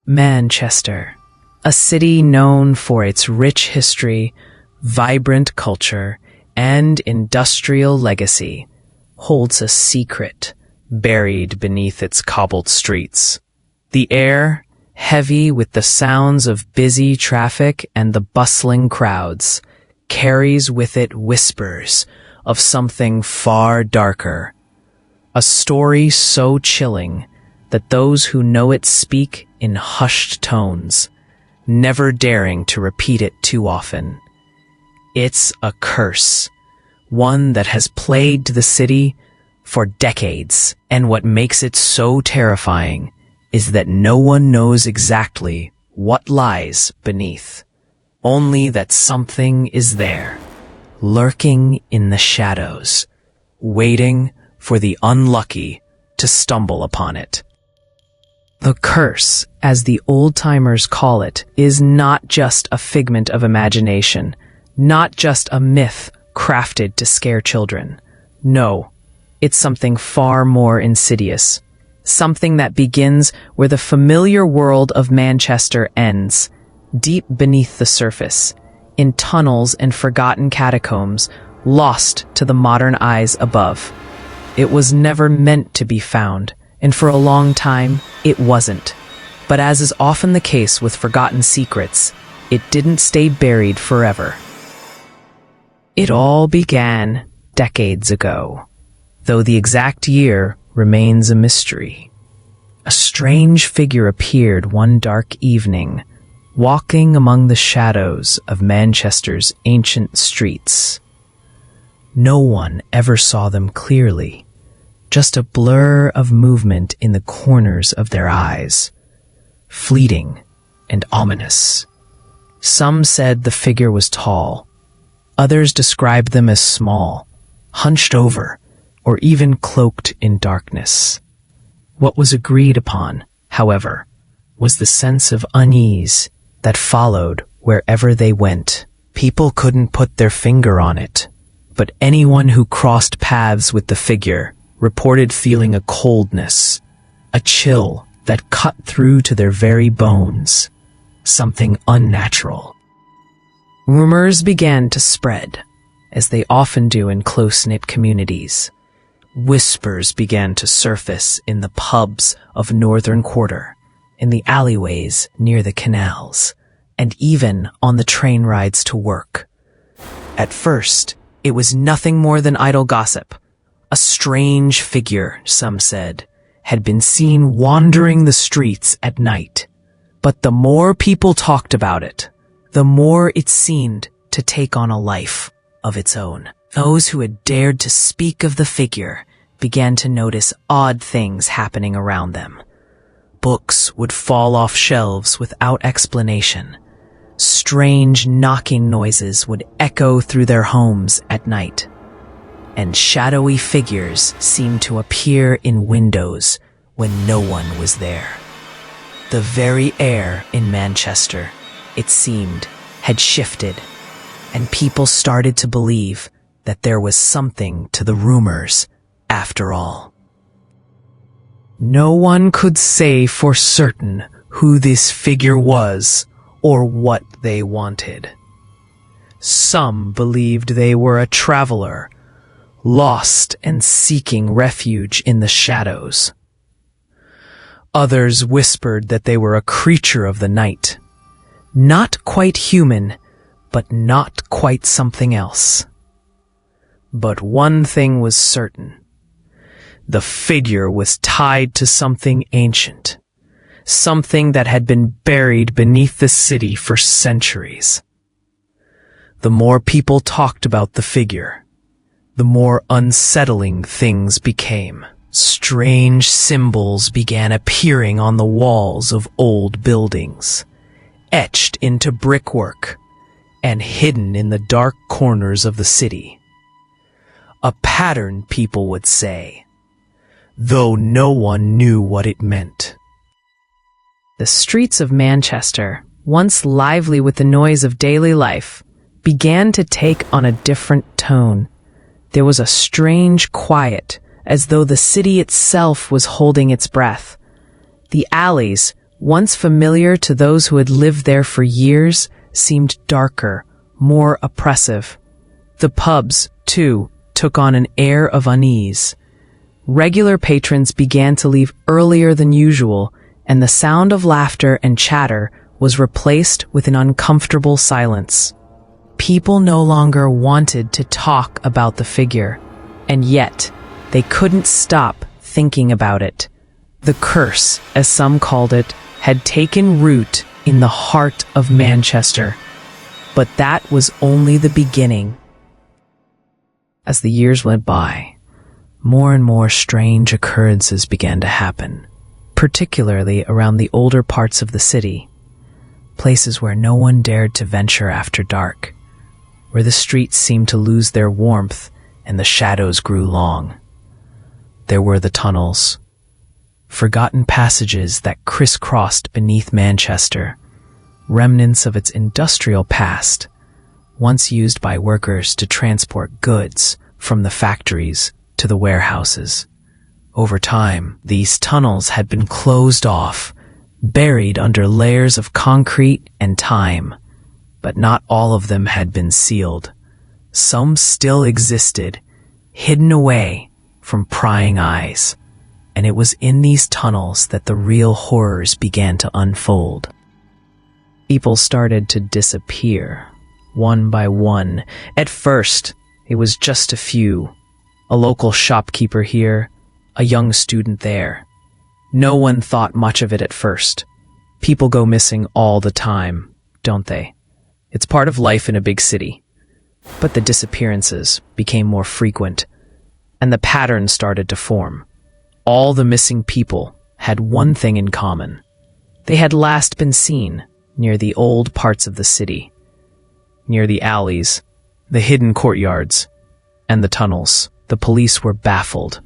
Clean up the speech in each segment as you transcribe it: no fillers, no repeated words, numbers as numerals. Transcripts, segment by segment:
Manchester, a city known for its rich history, vibrant culture, and industrial legacy, holds a secret buried beneath its cobbled streets. The air, heavy with the sounds of busy traffic and the bustling crowds, carries with it whispers of something far darker, a story so chilling that those who know it speak in hushed tones, never daring to repeat it too often. It's a curse, one that has plagued the city for decades, and what makes it so terrifying is that no one knows exactly what lies beneath, only that something is there, lurking in the shadows, waiting for the unlucky to stumble upon it. The curse, as the old-timers call it, is not just a figment of imagination, not just a myth crafted to scare children. No, it's something far more insidious, something that begins where the familiar world of Manchester ends, deep beneath the surface, in tunnels and forgotten catacombs, lost to the modern eyes above. It was never meant to be found, and for a long time, it wasn't. But as is often the case with forgotten secrets, it didn't stay buried forever. It all began decades ago, though the exact year remains a mystery. A strange figure appeared one dark evening, walking among the shadows of Manchester's ancient streets. No one ever saw them clearly, just a blur of movement in the corners of their eyes, fleeting and ominous. Some said the figure was tall. Others described them as small, hunched over, or even cloaked in darkness. What was agreed upon, however, was the sense of unease that followed wherever they went. People couldn't put their finger on it, but anyone who crossed paths with the figure reported feeling a coldness, a chill that cut through to their very bones, something unnatural. Rumors began to spread, as they often do in close-knit communities. Whispers began to surface in the pubs of Northern Quarter, in the alleyways near the canals, and even on the train rides to work. At first, it was nothing more than idle gossip. A strange figure, some said, had been seen wandering the streets at night. But the more people talked about it, the more it seemed to take on a life of its own. Those who had dared to speak of the figure began to notice odd things happening around them. Books would fall off shelves without explanation. Strange knocking noises would echo through their homes at night. And shadowy figures seemed to appear in windows when no one was there. The very air in Manchester, it seemed, had shifted, and people started to believe that there was something to the rumors after all. No one could say for certain who this figure was or what they wanted. Some believed they were a traveler, lost and seeking refuge in the shadows. Others whispered that they were a creature of the night, not quite human, but not quite something else. But one thing was certain. The figure was tied to something ancient, something that had been buried beneath the city for centuries. The more people talked about the figure, the more unsettling things became. Strange symbols began appearing on the walls of old buildings, etched into brickwork and hidden in the dark corners of the city. A pattern, people would say, though no one knew what it meant. The streets of Manchester, once lively with the noise of daily life, began to take on a different tone. There was a strange quiet, as though the city itself was holding its breath. The alleys, once familiar to those who had lived there for years, seemed darker, more oppressive. The pubs, too, took on an air of unease. Regular patrons began to leave earlier than usual, and the sound of laughter and chatter was replaced with an uncomfortable silence. People no longer wanted to talk about the figure, and yet they couldn't stop thinking about it. The curse, as some called it, had taken root in the heart of Manchester. But that was only the beginning. As the years went by, more and more strange occurrences began to happen, particularly around the older parts of the city, places where no one dared to venture after dark, where the streets seemed to lose their warmth and the shadows grew long. There were the tunnels, forgotten passages that crisscrossed beneath Manchester, remnants of its industrial past, once used by workers to transport goods from the factories to the warehouses. Over time, these tunnels had been closed off, buried under layers of concrete and time, but not all of them had been sealed. Some still existed, hidden away from prying eyes, and it was in these tunnels that the real horrors began to unfold. People started to disappear, one by one. At first, it was just a few. A local shopkeeper here, a young student there. No one thought much of it at first. People go missing all the time, don't they? It's part of life in a big city. But the disappearances became more frequent, and the pattern started to form. All the missing people had one thing in common. They had last been seen near the old parts of the city, near the alleys, the hidden courtyards, and the tunnels. The police were baffled.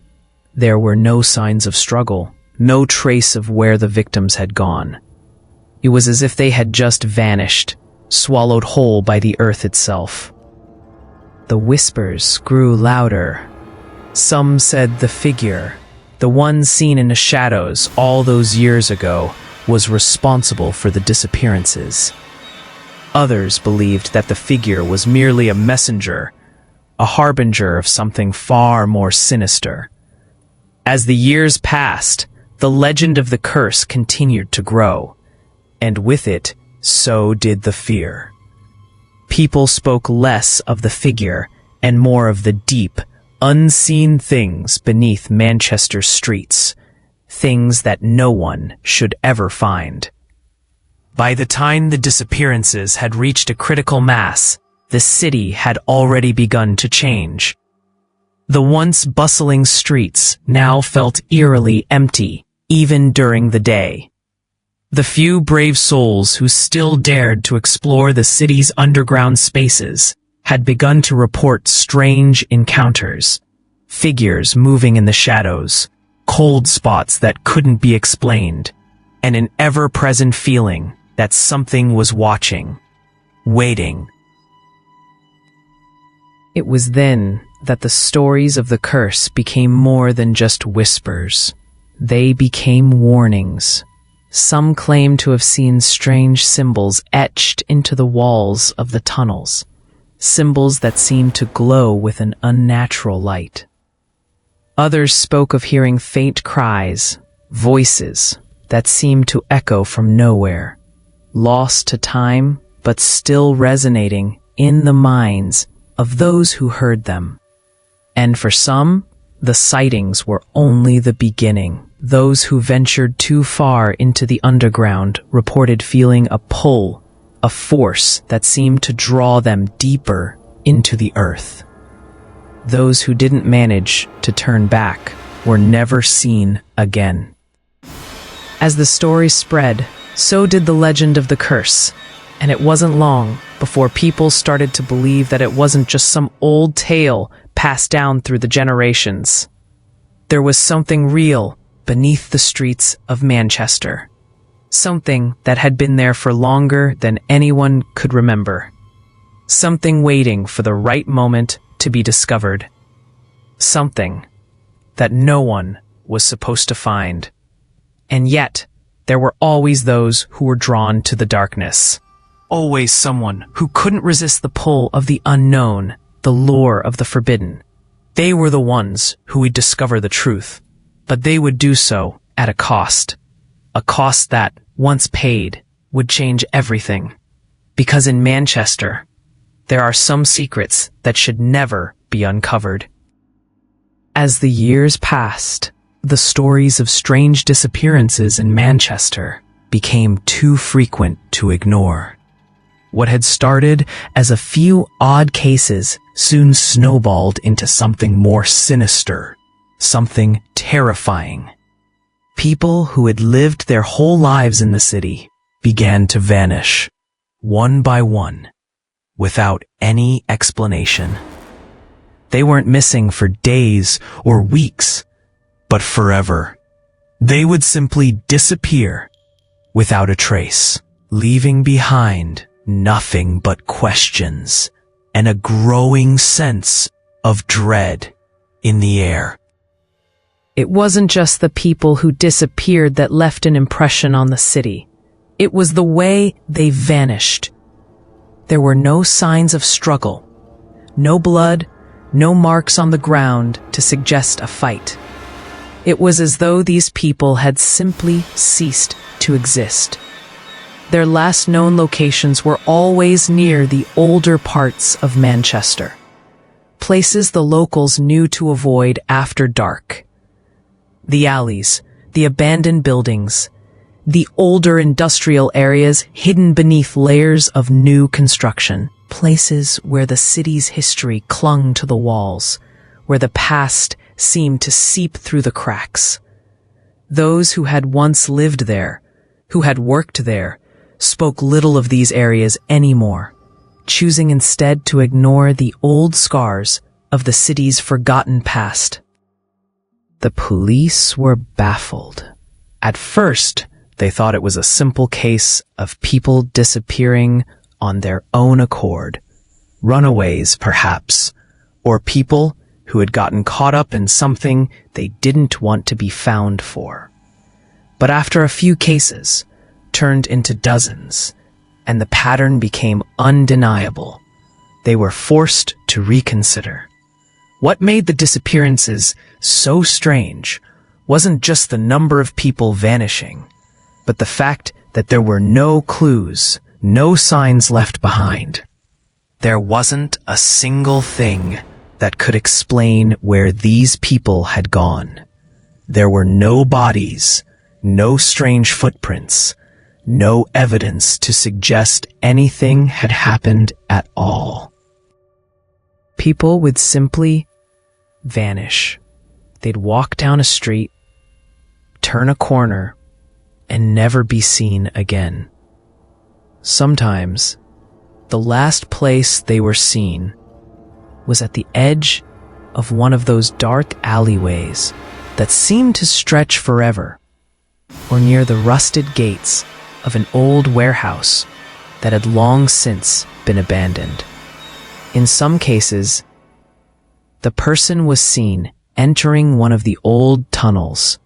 There were no signs of struggle, no trace of where the victims had gone. It was as if they had just vanished, swallowed whole by the earth itself. The whispers grew louder. Some said the figure, the one seen in the shadows all those years ago, was responsible for the disappearances. Others believed that the figure was merely a messenger, a harbinger of something far more sinister. As the years passed, the legend of the curse continued to grow, and with it, so did the fear. People spoke less of the figure and more of the deep, unseen things beneath Manchester's streets, things that no one should ever find. By the time the disappearances had reached a critical mass, the city had already begun to change. The once bustling streets now felt eerily empty, even during the day. The few brave souls who still dared to explore the city's underground spaces had begun to report strange encounters, figures moving in the shadows, cold spots that couldn't be explained, and an ever-present feeling that something was watching, waiting. It was then that the stories of the curse became more than just whispers. They became warnings. Some claimed to have seen strange symbols etched into the walls of the tunnels, symbols that seemed to glow with an unnatural light. Others spoke of hearing faint cries, voices that seemed to echo from nowhere, lost to time but still resonating in the minds of those who heard them. And for some, the sightings were only the beginning. Those who ventured too far into the underground reported feeling a pull, a force that seemed to draw them deeper into the earth. Those who didn't manage to turn back were never seen again. As the story spread, so did the legend of the curse, and it wasn't long before people started to believe that it wasn't just some old tale passed down through the generations. There was something real beneath the streets of Manchester, something that had been there for longer than anyone could remember, something waiting for the right moment to be discovered, something that no one was supposed to find. And yet, there were always those who were drawn to the darkness. Always someone who couldn't resist the pull of the unknown, the lure of the forbidden. They were the ones who would discover the truth, but they would do so at a cost that, once paid, would change everything. Because in Manchester, there are some secrets that should never be uncovered. As the years passed, the stories of strange disappearances in Manchester became too frequent to ignore. What had started as a few odd cases soon snowballed into something more sinister, something terrifying. People who had lived their whole lives in the city began to vanish, one by one, without any explanation. They weren't missing for days or weeks, but forever. They would simply disappear without a trace, leaving behind nothing but questions and a growing sense of dread in the air. It wasn't just the people who disappeared that left an impression on the city. It was the way they vanished. There were no signs of struggle, no blood, no marks on the ground to suggest a fight. It was as though these people had simply ceased to exist. Their last known locations were always near the older parts of Manchester, places the locals knew to avoid after dark. The alleys, the abandoned buildings, the older industrial areas hidden beneath layers of new construction, places where the city's history clung to the walls, where the past seemed to seep through the cracks. Those who had once lived there, who had worked there, spoke little of these areas anymore, choosing instead to ignore the old scars of the city's forgotten past. The police were baffled. At first, they thought it was a simple case of people disappearing on their own accord, runaways perhaps, or people who had gotten caught up in something they didn't want to be found for. But after a few cases, turned into dozens, and the pattern became undeniable, they were forced to reconsider. What made the disappearances so strange wasn't just the number of people vanishing, but the fact that there were no clues, no signs left behind. There wasn't a single thing that could explain where these people had gone. There were no bodies, no strange footprints, no evidence to suggest anything had happened at all. People would simply vanish. They'd walk down a street, turn a corner, and never be seen again. Sometimes, the last place they were seen was at the edge of one of those dark alleyways that seemed to stretch forever, or near the rusted gates of an old warehouse that had long since been abandoned. In some cases, the person was seen entering one of the old tunnels,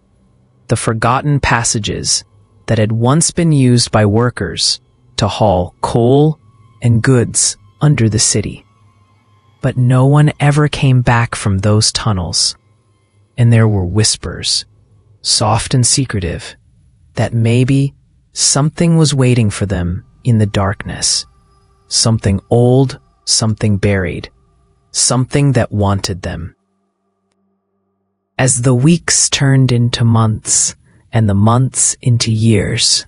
the forgotten passages that had once been used by workers to haul coal and goods under the city. But no one ever came back from those tunnels, and there were whispers, soft and secretive, that maybe something was waiting for them in the darkness. Something old, something buried, something that wanted them. As the weeks turned into months, and the months into years,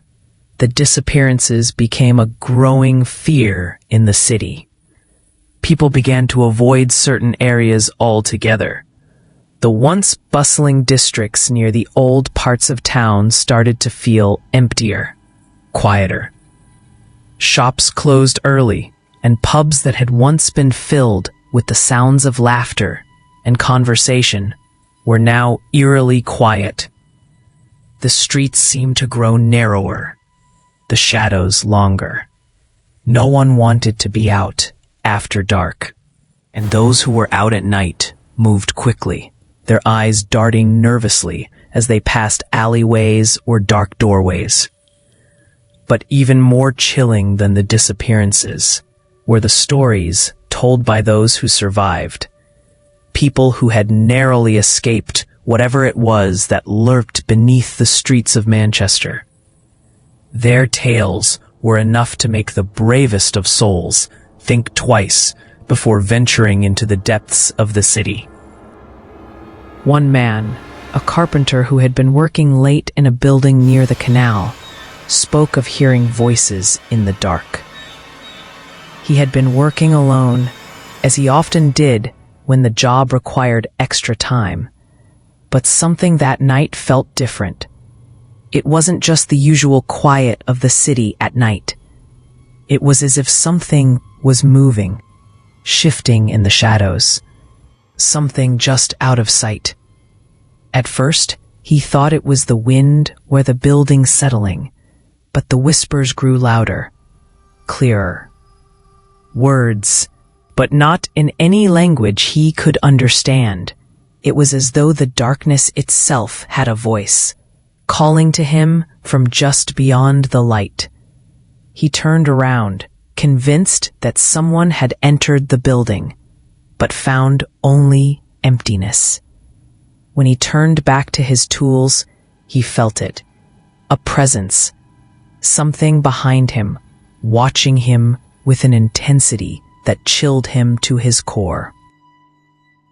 the disappearances became a growing fear in the city. People began to avoid certain areas altogether. The once bustling districts near the old parts of town started to feel emptier, quieter. Shops closed early, and pubs that had once been filled with the sounds of laughter and conversation were now eerily quiet. The streets seemed to grow narrower, the shadows longer. No one wanted to be out after dark, and those who were out at night moved quickly, their eyes darting nervously as they passed alleyways or dark doorways. But even more chilling than the disappearances were the stories told by those who survived, people who had narrowly escaped whatever it was that lurked beneath the streets of Manchester. Their tales were enough to make the bravest of souls think twice before venturing into the depths of the city. One man, a carpenter who had been working late in a building near the canal, spoke of hearing voices in the dark. He had been working alone, as he often did when the job required extra time. But something that night felt different. It wasn't just the usual quiet of the city at night. It was as if something was moving, shifting in the shadows. Something just out of sight. At first, he thought it was the wind or the building settling, but the whispers grew louder, clearer. Words, but not in any language he could understand. It was as though the darkness itself had a voice, calling to him from just beyond the light. He turned around, convinced that someone had entered the building, but found only emptiness. When he turned back to his tools, he felt it. A presence. Something behind him, watching him with an intensity that chilled him to his core.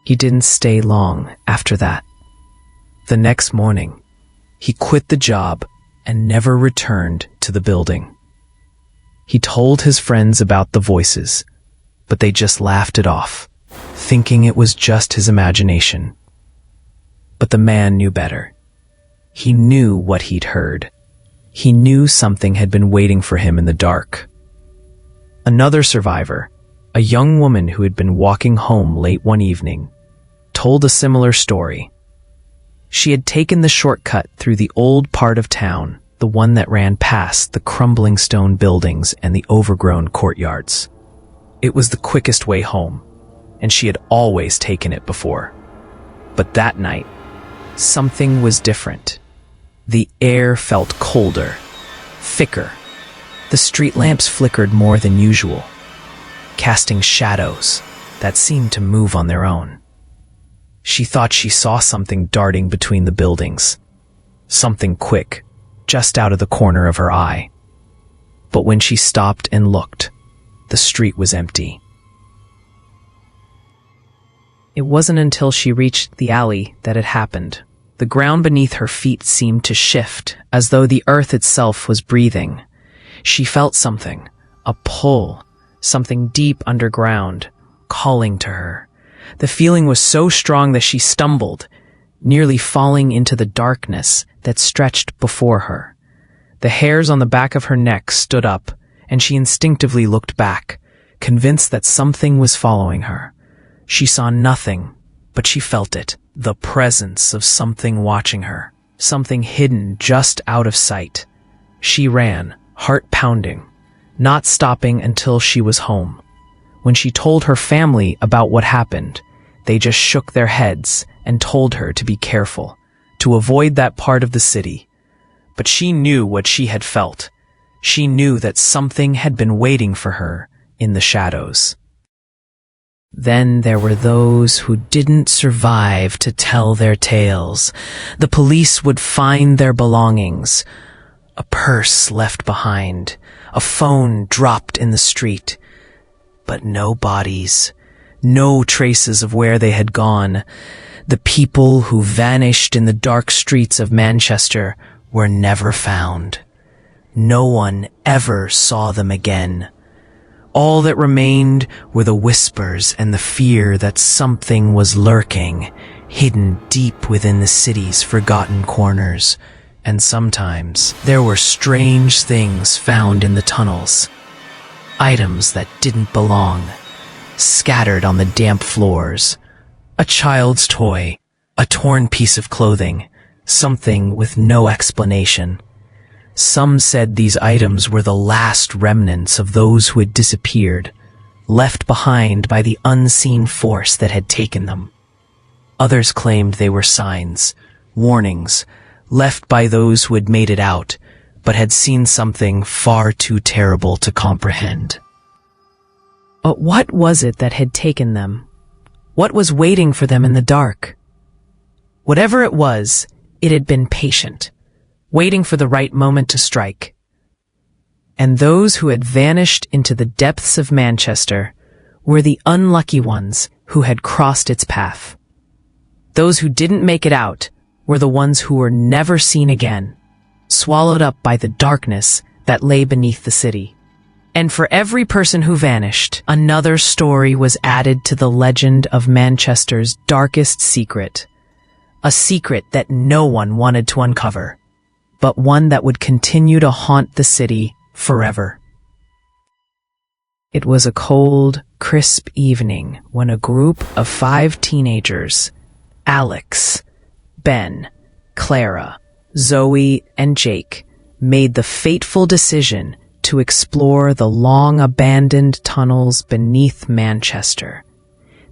He didn't stay long after that. The next morning, he quit the job and never returned to the building. He told his friends about the voices, but they just laughed it off, thinking it was just his imagination. But the man knew better. He knew what he'd heard. He knew something had been waiting for him in the dark. Another survivor, a young woman who had been walking home late one evening, told a similar story. She had taken the shortcut through the old part of town, the one that ran past the crumbling stone buildings and the overgrown courtyards. It was the quickest way home, and she had always taken it before. But that night, something was different. The air felt colder, thicker. The street lamps flickered more than usual, casting shadows that seemed to move on their own. She thought she saw something darting between the buildings, something quick, just out of the corner of her eye. But when she stopped and looked, the street was empty. It wasn't until she reached the alley that it happened. The ground beneath her feet seemed to shift, as though the earth itself was breathing. She felt something, a pull, something deep underground, calling to her. The feeling was so strong that she stumbled, nearly falling into the darkness that stretched before her. The hairs on the back of her neck stood up, and she instinctively looked back, convinced that something was following her. She saw nothing, but she felt it, the presence of something watching her, something hidden just out of sight. She ran, heart pounding, not stopping until she was home. When she told her family about what happened, they just shook their heads and told her to be careful, to avoid that part of the city. But she knew what she had felt. She knew that something had been waiting for her in the shadows. Then there were those who didn't survive to tell their tales. The police would find their belongings. A purse left behind, a phone dropped in the street. But no bodies, no traces of where they had gone. The people who vanished in the dark streets of Manchester were never found. No one ever saw them again. All that remained were the whispers and the fear that something was lurking, hidden deep within the city's forgotten corners. And sometimes there were strange things found in the tunnels. Items that didn't belong, scattered on the damp floors. A child's toy, a torn piece of clothing, something with no explanation. Some said these items were the last remnants of those who had disappeared, left behind by the unseen force that had taken them. Others claimed they were signs, warnings left by those who had made it out, but had seen something far too terrible to comprehend. But what was it that had taken them? What was waiting for them in the dark? Whatever it was, it had been patient, waiting for the right moment to strike. And those who had vanished into the depths of Manchester were the unlucky ones who had crossed its path. Those who didn't make it out were the ones who were never seen again, swallowed up by the darkness that lay beneath the city. And for every person who vanished, another story was added to the legend of Manchester's darkest secret. A secret that no one wanted to uncover, but one that would continue to haunt the city forever. It was a cold, crisp evening when a group of 5 teenagers, Alex, Ben, Clara, Zoe, and Jake, made the fateful decision to explore the long-abandoned tunnels beneath Manchester.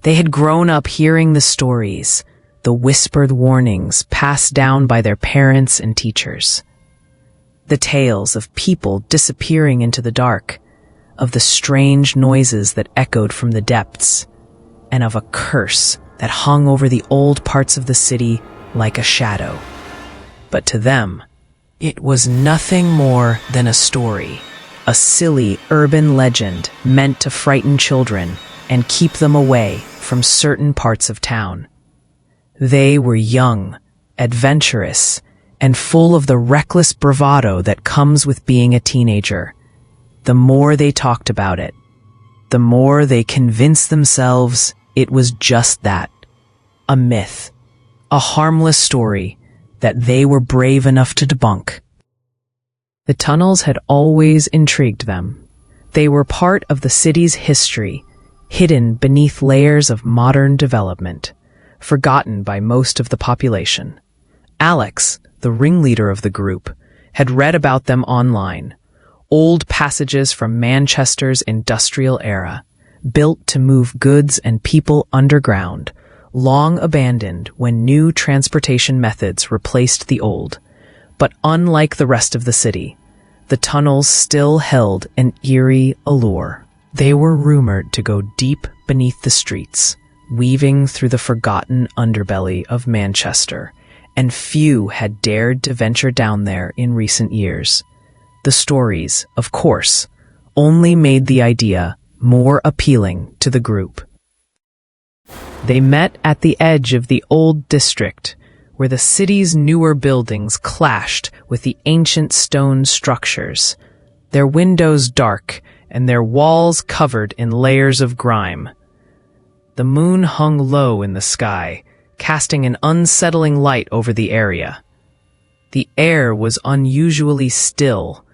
They had grown up hearing the stories, the whispered warnings passed down by their parents and teachers. The tales of people disappearing into the dark, of the strange noises that echoed from the depths, and of a curse that hung over the old parts of the city like a shadow. But to them, it was nothing more than a story, a silly urban legend meant to frighten children and keep them away from certain parts of town. They were young, adventurous, and full of the reckless bravado that comes with being a teenager. The more they talked about it, the more they convinced themselves it was just that, a myth, a harmless story that they were brave enough to debunk. The tunnels had always intrigued them. They were part of the city's history, hidden beneath layers of modern development, forgotten by most of the population. Alex, the ringleader of the group, had read about them online, old passages from Manchester's industrial era, built to move goods and people underground, long abandoned when new transportation methods replaced the old. But unlike the rest of the city, the tunnels still held an eerie allure. They were rumored to go deep beneath the streets, weaving through the forgotten underbelly of Manchester, and few had dared to venture down there in recent years. The stories, of course, only made the idea more appealing to the group. They met at the edge of the old district, where the city's newer buildings clashed with the ancient stone structures, their windows dark and their walls covered in layers of grime. The moon hung low in the sky, casting an unsettling light over the area. The air was unusually still,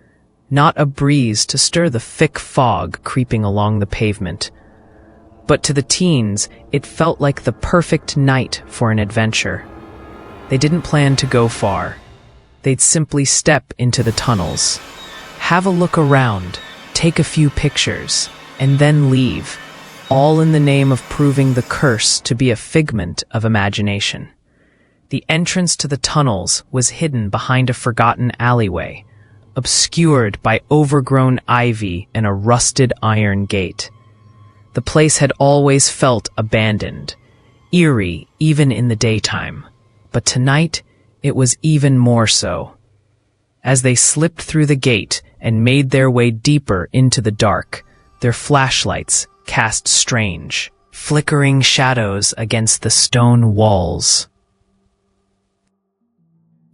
not a breeze to stir the thick fog creeping along the pavement. But to the teens, it felt like the perfect night for an adventure. They didn't plan to go far. They'd simply step into the tunnels, have a look around, take a few pictures, and then leave, all in the name of proving the curse to be a figment of imagination. The entrance to the tunnels was hidden behind a forgotten alleyway, obscured by overgrown ivy and a rusted iron gate. The place had always felt abandoned, eerie even in the daytime, but tonight it was even more so. As they slipped through the gate and made their way deeper into the dark, their flashlights cast strange, flickering shadows against the stone walls.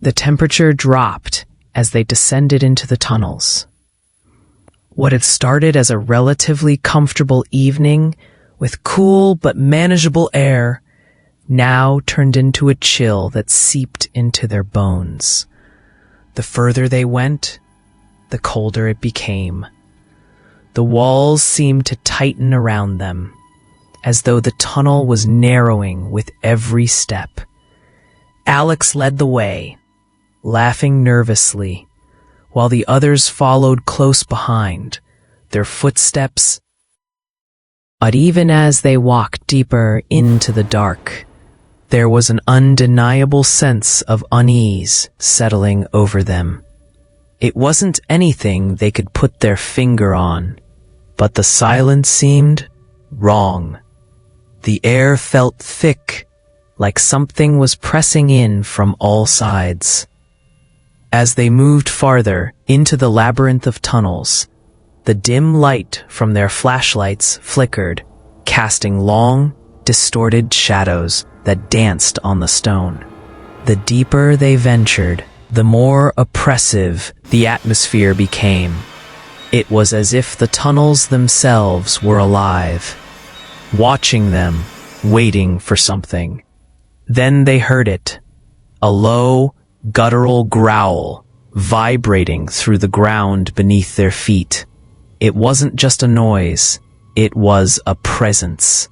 The temperature dropped as they descended into the tunnels. What had started as a relatively comfortable evening with cool but manageable air now turned into a chill that seeped into their bones. The further they went, the colder it became. The walls seemed to tighten around them, as though the tunnel was narrowing with every step. Alex led the way, laughing nervously, while the others followed close behind, their footsteps. But even as they walked deeper into the dark, There was an undeniable sense of unease settling over them. It wasn't anything they could put their finger on, but the silence seemed wrong. The air felt thick, like something was pressing in from all sides. As they moved farther into the labyrinth of tunnels, the dim light from their flashlights flickered, casting long, distorted shadows that danced on the stone. The deeper they ventured, the more oppressive the atmosphere became. It was as if the tunnels themselves were alive, watching them, waiting for something. Then they heard it, a low, guttural growl vibrating through the ground beneath their feet. It wasn't just a noise, it was a presence.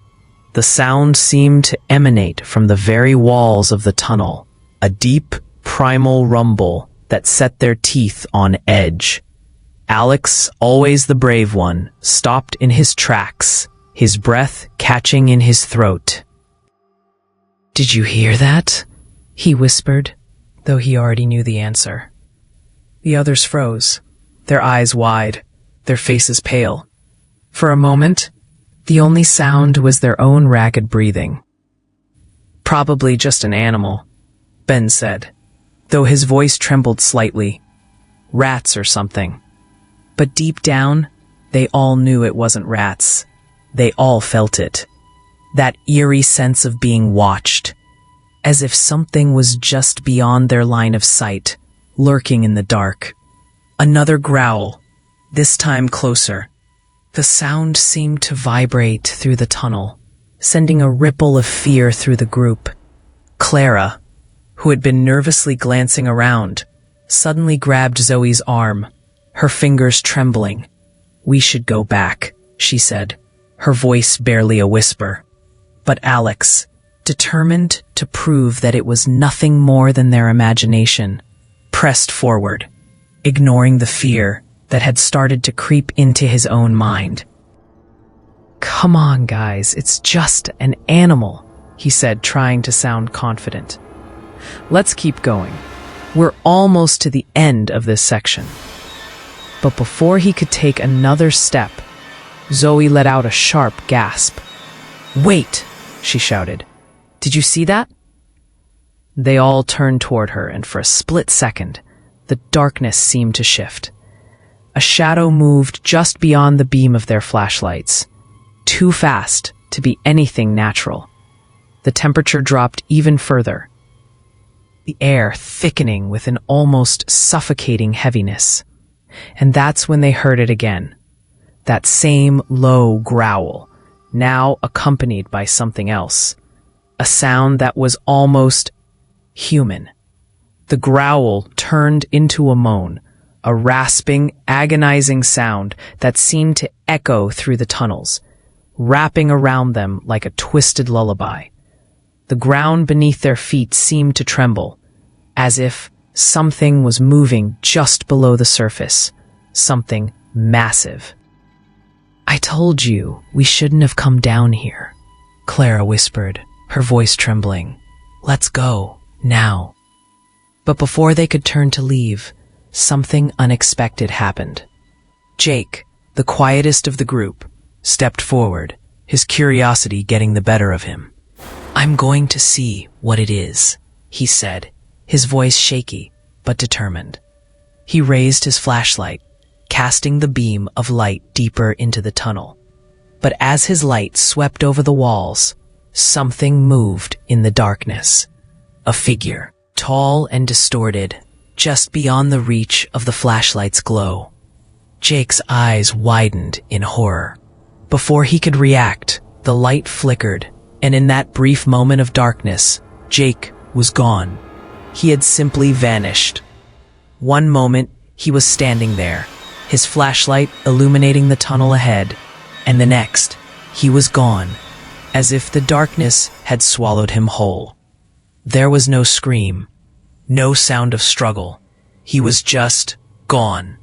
The sound seemed to emanate from the very walls of the tunnel, a deep, primal rumble that set their teeth on edge. Alex, always the brave one, stopped in his tracks, his breath catching in his throat. "Did you hear that?" he whispered, though he already knew the answer. The others froze, their eyes wide, their faces pale. For a moment, the only sound was their own ragged breathing. "Probably just an animal," Ben said, though his voice trembled slightly. "Rats or something." But deep down, they all knew it wasn't rats. They all felt it. That eerie sense of being watched, as if something was just beyond their line of sight, lurking in the dark. Another growl, this time closer. The sound seemed to vibrate through the tunnel, sending a ripple of fear through the group. Clara, who had been nervously glancing around, suddenly grabbed Zoe's arm, her fingers trembling. "We should go back," she said, her voice barely a whisper. But Alex, determined to prove that it was nothing more than their imagination, pressed forward, ignoring the fear that had started to creep into his own mind. "Come on, guys, it's just an animal," he said, trying to sound confident. "Let's keep going. We're almost to the end of this section." But before he could take another step, Zoe let out a sharp gasp. "Wait!" she shouted. "Did you see that?" They all turned toward her, and for a split second, the darkness seemed to shift. A shadow moved just beyond the beam of their flashlights, too fast to be anything natural. The temperature dropped even further, the air thickening with an almost suffocating heaviness. And that's when they heard it again. That same low growl, now accompanied by something else. A sound that was almost human. The growl turned into a moan, a rasping, agonizing sound that seemed to echo through the tunnels, wrapping around them like a twisted lullaby. The ground beneath their feet seemed to tremble, as if something was moving just below the surface, something massive. "I told you we shouldn't have come down here," Clara whispered, her voice trembling. "Let's go, now." But before they could turn to leave, something unexpected happened. Jake, the quietest of the group, stepped forward, his curiosity getting the better of him. "I'm going to see what it is," he said, his voice shaky but determined. He raised his flashlight, casting the beam of light deeper into the tunnel. But as his light swept over the walls, something moved in the darkness. A figure, tall and distorted, just beyond the reach of the flashlight's glow. Jake's eyes widened in horror. Before he could react, the light flickered, and in that brief moment of darkness, Jake was gone. He had simply vanished. One moment, he was standing there, his flashlight illuminating the tunnel ahead, and the next, he was gone, as if the darkness had swallowed him whole. There was no scream, no sound of struggle. He was just gone.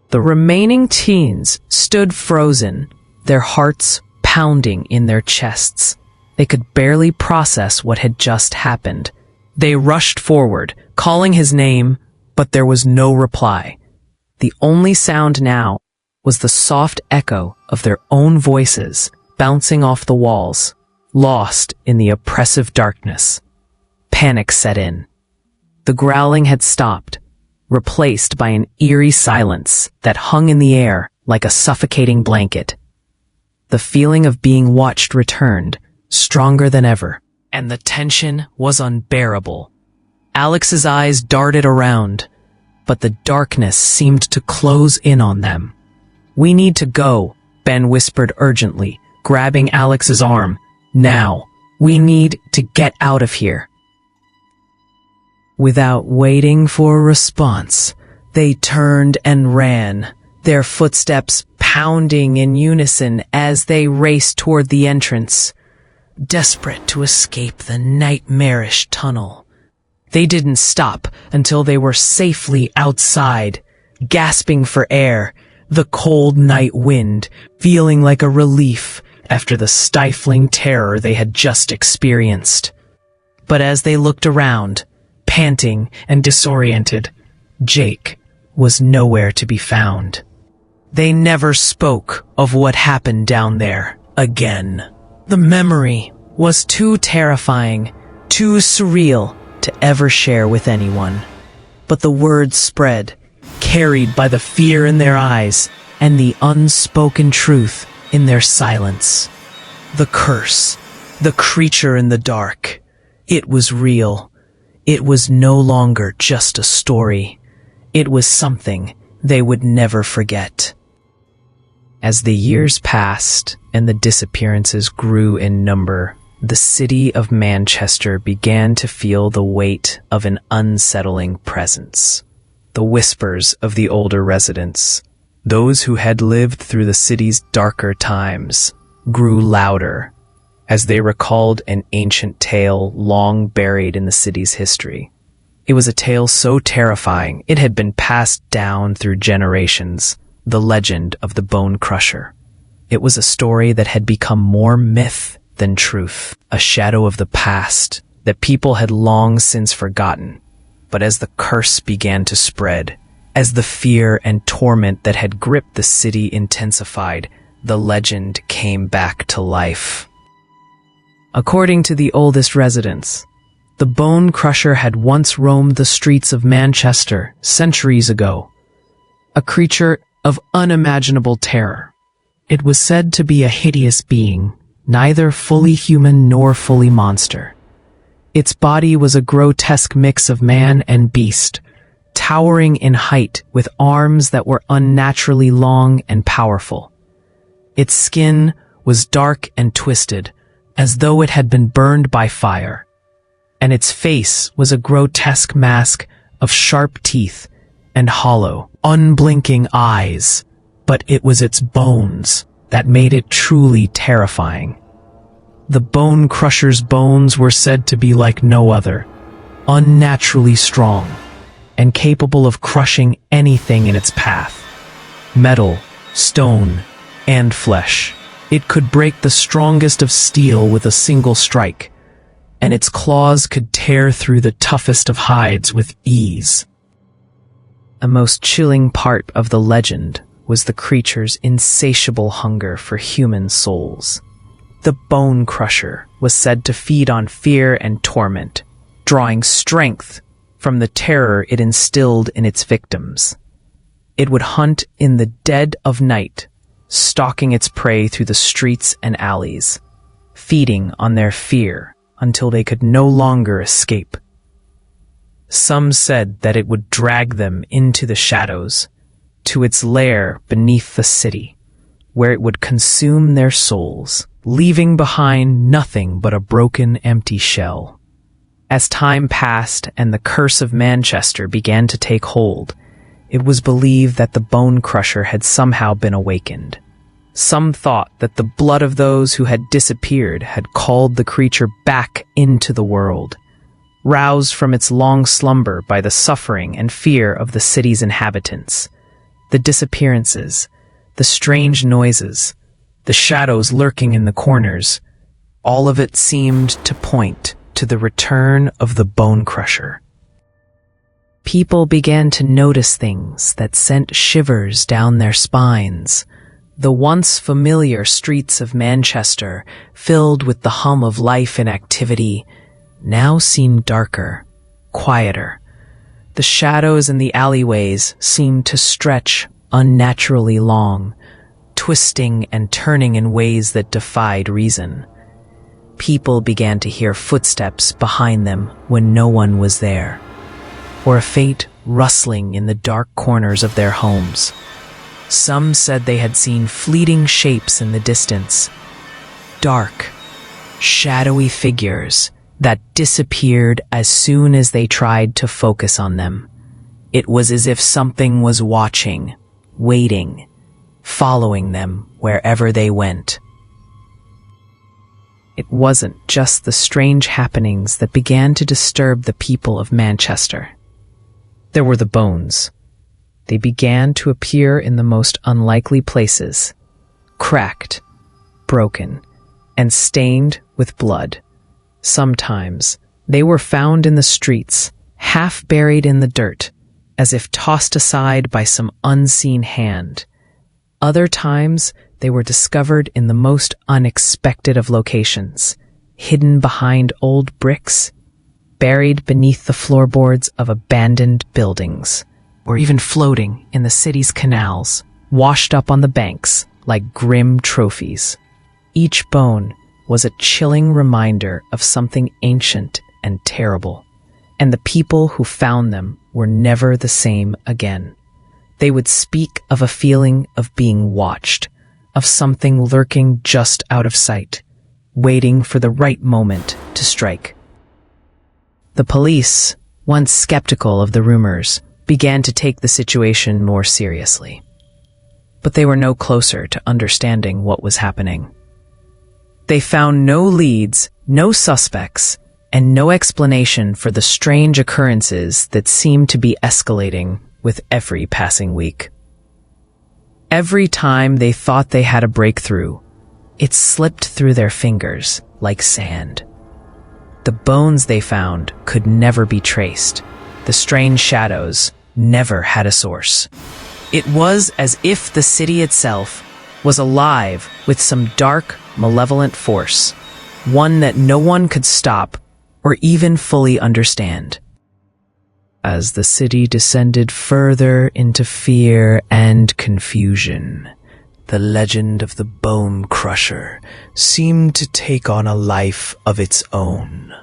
The remaining teens stood frozen, their hearts pounding in their chests. They could barely process what had just happened. They rushed forward, calling his name, but there was no reply. The only sound now was the soft echo of their own voices bouncing off the walls, lost in the oppressive darkness. Panic set in. The growling had stopped, replaced by an eerie silence that hung in the air like a suffocating blanket. The feeling of being watched returned, stronger than ever, and the tension was unbearable. Alex's eyes darted around, but the darkness seemed to close in on them. "We need to go," Ben whispered urgently, grabbing Alex's arm. "Now, we need to get out of here." Without waiting for a response, they turned and ran, their footsteps pounding in unison as they raced toward the entrance, desperate to escape the nightmarish tunnel. They didn't stop until they were safely outside, gasping for air, the cold night wind feeling like a relief after the stifling terror they had just experienced. But as they looked around, panting and disoriented, Jake was nowhere to be found. They never spoke of what happened down there again. The memory was too terrifying, too surreal to ever share with anyone. But the words spread, carried by the fear in their eyes and the unspoken truth in their silence. The curse, the creature in the dark, it was real. It was no longer just a story. It was something they would never forget. As the years passed and the disappearances grew in number, the city of Manchester began to feel the weight of an unsettling presence. The whispers of the older residents, those who had lived through the city's darker times, grew louder as they recalled an ancient tale long buried in the city's history. It was a tale so terrifying it had been passed down through generations, the legend of the Bone Crusher. It was a story that had become more myth than truth, a shadow of the past that people had long since forgotten. But as the curse began to spread, as the fear and torment that had gripped the city intensified, the legend came back to life. According to the oldest residents, the Bone Crusher had once roamed the streets of Manchester centuries ago, a creature of unimaginable terror. It was said to be a hideous being, neither fully human nor fully monster. Its body was a grotesque mix of man and beast, towering in height with arms that were unnaturally long and powerful. Its skin was dark and twisted, as though it had been burned by fire, and its face was a grotesque mask of sharp teeth and hollow, unblinking eyes, but it was its bones that made it truly terrifying. The Bone Crusher's bones were said to be like no other, unnaturally strong, and capable of crushing anything in its path. Metal, stone, and flesh. It could break the strongest of steel with a single strike, and its claws could tear through the toughest of hides with ease. A most chilling part of the legend was the creature's insatiable hunger for human souls. The Bone Crusher was said to feed on fear and torment, drawing strength from the terror it instilled in its victims. It would hunt in the dead of night, stalking its prey through the streets and alleys, feeding on their fear until they could no longer escape. Some said that it would drag them into the shadows, to its lair beneath the city, where it would consume their souls, leaving behind nothing but a broken, empty shell. As time passed and the curse of Manchester began to take hold, it was believed that the Bone Crusher had somehow been awakened. Some thought that the blood of those who had disappeared had called the creature back into the world, roused from its long slumber by the suffering and fear of the city's inhabitants. The disappearances, the strange noises, the shadows lurking in the corners, All of it seemed to point to the return of the bone crusher. People began to notice things that sent shivers down their spines. The once familiar streets of Manchester, filled with the hum of life and activity, now seemed darker, quieter. The shadows in the alleyways seemed to stretch unnaturally long, twisting and turning in ways that defied reason. People began to hear footsteps behind them when no one was there, or a faint rustling in the dark corners of their homes. Some said they had seen fleeting shapes in the distance, dark, shadowy figures that disappeared as soon as they tried to focus on them. It was as if something was watching, waiting, following them wherever they went. It wasn't just the strange happenings that began to disturb the people of Manchester. There were the bones. They began to appear in the most unlikely places, cracked, broken, and stained with blood. Sometimes they were found in the streets, half buried in the dirt, as if tossed aside by some unseen hand. Other times they were discovered in the most unexpected of locations, hidden behind old bricks, buried beneath the floorboards of abandoned buildings, or even floating in the city's canals, washed up on the banks like grim trophies. Each bone was a chilling reminder of something ancient and terrible, and the people who found them were never the same again. They would speak of a feeling of being watched, of something lurking just out of sight, waiting for the right moment to strike. The police, once skeptical of the rumors, began to take the situation more seriously. But they were no closer to understanding what was happening. They found no leads, no suspects, and no explanation for the strange occurrences that seemed to be escalating with every passing week. Every time they thought they had a breakthrough, it slipped through their fingers like sand. The bones they found could never be traced. The strange shadows never had a source. It was as if the city itself was alive with some dark, malevolent force, one that no one could stop or even fully understand. As the city descended further into fear and confusion, the legend of the Bone Crusher seemed to take on a life of its own.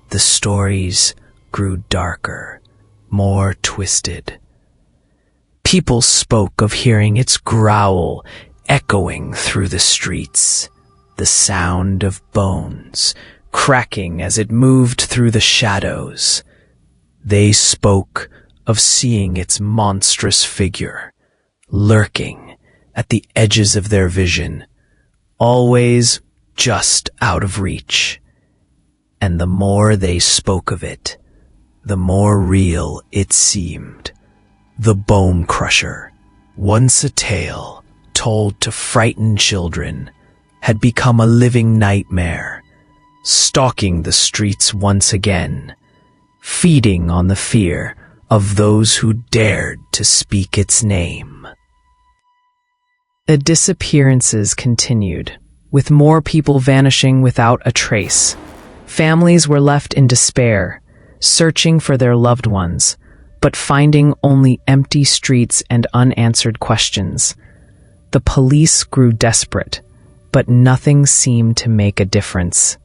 The stories grew darker, more twisted. People spoke of hearing its growl echoing through the streets, the sound of bones cracking as it moved through the shadows. They spoke of seeing its monstrous figure, lurking at the edges of their vision, always just out of reach. And the more they spoke of it, the more real it seemed. The Bone Crusher, once a tale told to frighten children, had become a living nightmare, stalking the streets once again, feeding on the fear of those who dared to speak its name. The disappearances continued, with more people vanishing without a trace. Families were left in despair, searching for their loved ones, but finding only empty streets and unanswered questions. The police grew desperate, but nothing seemed to make a difference.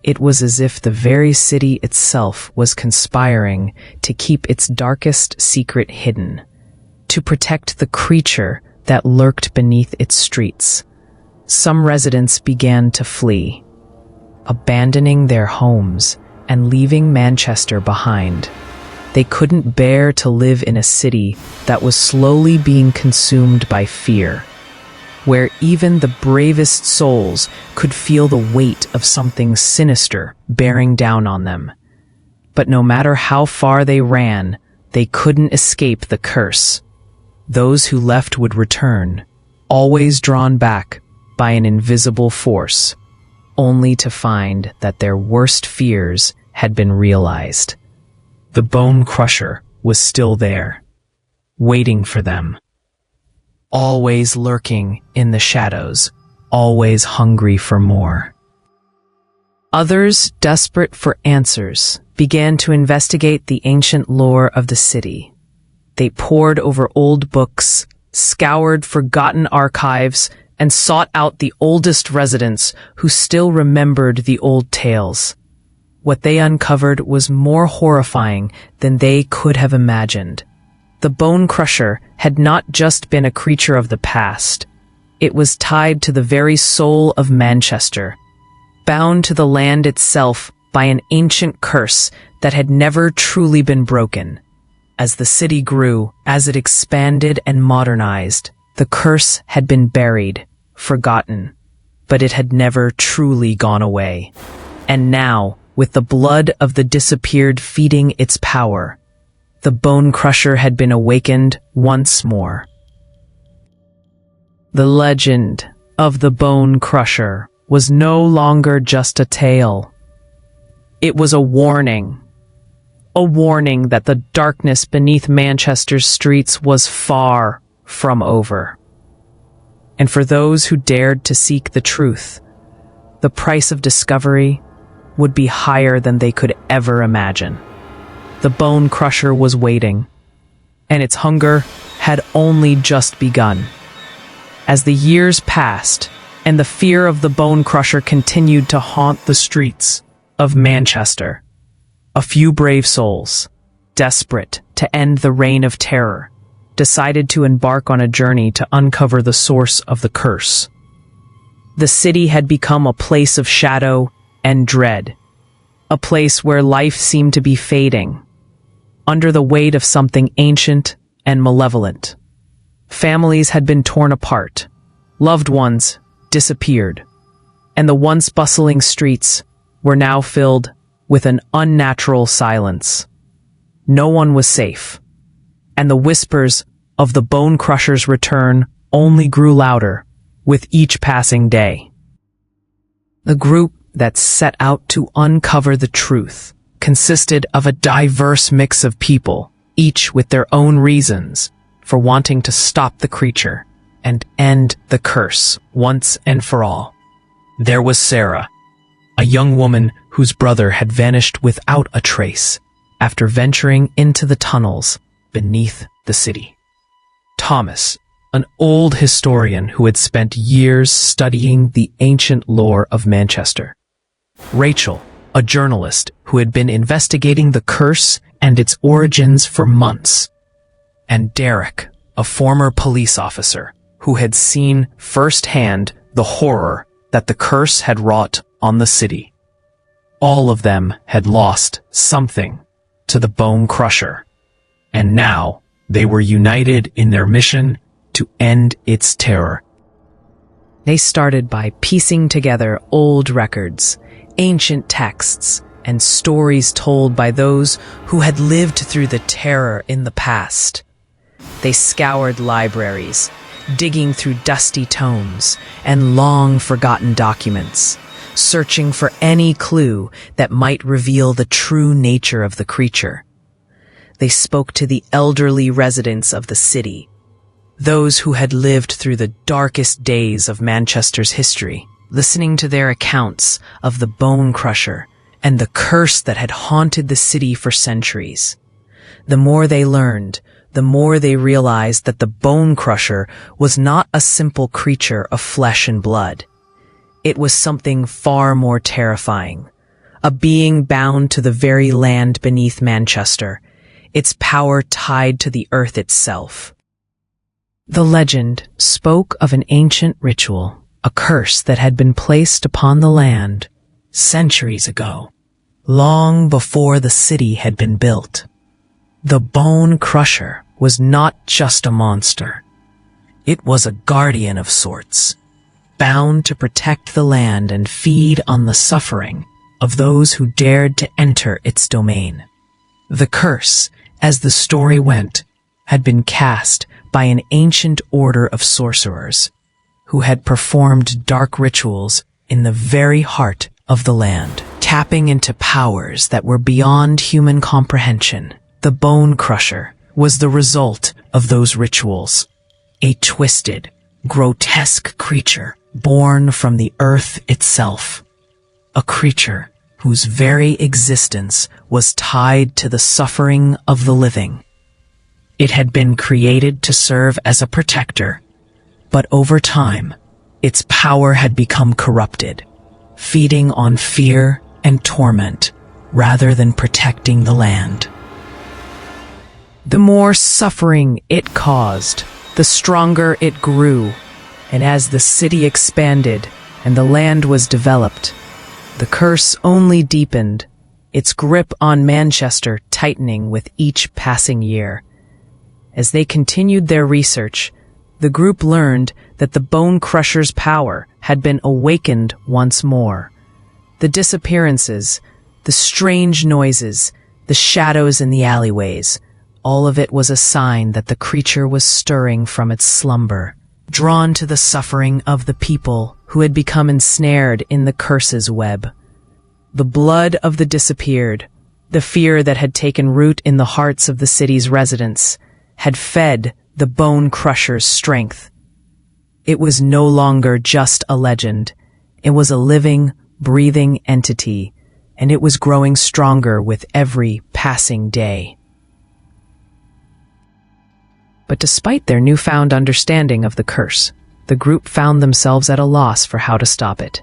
It was as if the very city itself was conspiring to keep its darkest secret hidden, to protect the creature that lurked beneath its streets. Some residents began to flee, abandoning their homes and leaving Manchester behind. They couldn't bear to live in a city that was slowly being consumed by fear, where even the bravest souls could feel the weight of something sinister bearing down on them. But no matter how far they ran, they couldn't escape the curse. Those who left would return, always drawn back by an invisible force, only to find that their worst fears had been realized. The Bone Crusher was still there, waiting for them. Always lurking in the shadows, always hungry for more. Others, desperate for answers, began to investigate the ancient lore of the city. They pored over old books, scoured forgotten archives, and sought out the oldest residents who still remembered the old tales. What they uncovered was more horrifying than they could have imagined. The Bone Crusher had not just been a creature of the past. It was tied to the very soul of Manchester, bound to the land itself by an ancient curse that had never truly been broken. As the city grew, as it expanded and modernized, the curse had been buried, forgotten, but it had never truly gone away. And now, with the blood of the disappeared feeding its power, the Bone Crusher had been awakened once more. The legend of the Bone Crusher was no longer just a tale. It was a warning that the darkness beneath Manchester's streets was far from over. And for those who dared to seek the truth, the price of discovery would be higher than they could ever imagine. The Bone Crusher was waiting, and its hunger had only just begun. As the years passed, and the fear of the Bone Crusher continued to haunt the streets of Manchester, a few brave souls, desperate to end the reign of terror, decided to embark on a journey to uncover the source of the curse. The city had become a place of shadow and dread, a place where life seemed to be fading, under the weight of something ancient and malevolent. Families had been torn apart, loved ones disappeared, and the once bustling streets were now filled with an unnatural silence. No one was safe, and the whispers of the Bone Crusher's return only grew louder with each passing day. The group that set out to uncover the truth consisted of a diverse mix of people, each with their own reasons for wanting to stop the creature and end the curse once and for all. There was Sarah, a young woman whose brother had vanished without a trace after venturing into the tunnels beneath the city. Thomas, an old historian who had spent years studying the ancient lore of Manchester. Rachel, a journalist who had been investigating the curse and its origins for months. And Derek, a former police officer who had seen firsthand the horror that the curse had wrought on the city. All of them had lost something to the Bone Crusher, and now they were united in their mission to end its terror. They started by piecing together old records, ancient texts, and stories told by those who had lived through the terror in the past. They scoured libraries, digging through dusty tomes and long-forgotten documents, searching for any clue that might reveal the true nature of the creature. They spoke to the elderly residents of the city, those who had lived through the darkest days of Manchester's history, listening to their accounts of the Bone Crusher and the curse that had haunted the city for centuries. The more they learned, the more they realized that the Bone Crusher was not a simple creature of flesh and blood. It was something far more terrifying, a being bound to the very land beneath Manchester, its power tied to the earth itself. The legend spoke of an ancient ritual, a curse that had been placed upon the land centuries ago, long before the city had been built. The Bone Crusher was not just a monster. It was a guardian of sorts, bound to protect the land and feed on the suffering of those who dared to enter its domain. The curse, as the story went, had been cast by an ancient order of sorcerers who had performed dark rituals in the very heart of the land, tapping into powers that were beyond human comprehension. The Bone Crusher was the result of those rituals. A twisted, grotesque creature born from the earth itself. A creature whose very existence was tied to the suffering of the living. It had been created to serve as a protector, but over time, its power had become corrupted, feeding on fear and torment rather than protecting the land. The more suffering it caused, the stronger it grew, and as the city expanded and the land was developed, the curse only deepened, its grip on Manchester tightening with each passing year. As they continued their research, the group learned that the Bone Crusher's power had been awakened once more. The disappearances, the strange noises, the shadows in the alleyways, all of it was a sign that the creature was stirring from its slumber, drawn to the suffering of the people who had become ensnared in the curse's web. The blood of the disappeared, the fear that had taken root in the hearts of the city's residents, had fed the Bone Crusher's strength. It was no longer just a legend. It was a living, breathing entity, and it was growing stronger with every passing day. But despite their newfound understanding of the curse, the group found themselves at a loss for how to stop it.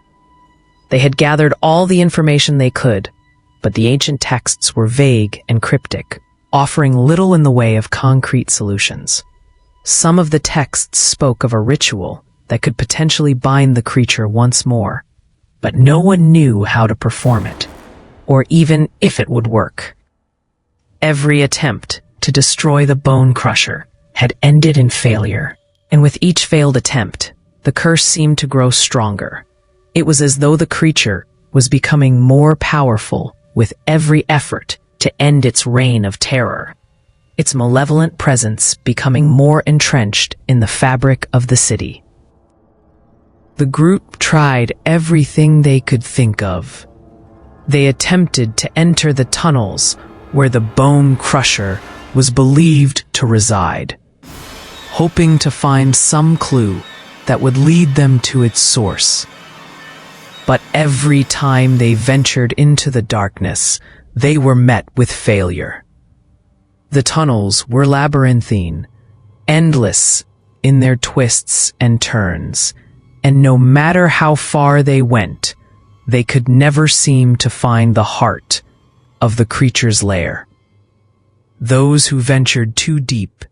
They had gathered all the information they could, but the ancient texts were vague and cryptic, offering little in the way of concrete solutions. Some of the texts spoke of a ritual that could potentially bind the creature once more, but no one knew how to perform it, or even if it would work. Every attempt to destroy the Bone Crusher had ended in failure, and with each failed attempt, the curse seemed to grow stronger. It was as though the creature was becoming more powerful with every effort to end its reign of terror, its malevolent presence becoming more entrenched in the fabric of the city. The group tried everything they could think of. They attempted to enter the tunnels where the Bone Crusher was believed to reside, hoping to find some clue that would lead them to its source. But every time they ventured into the darkness, they were met with failure. The tunnels were labyrinthine, endless in their twists and turns, and no matter how far they went, they could never seem to find the heart of the creature's lair. Those who ventured too deep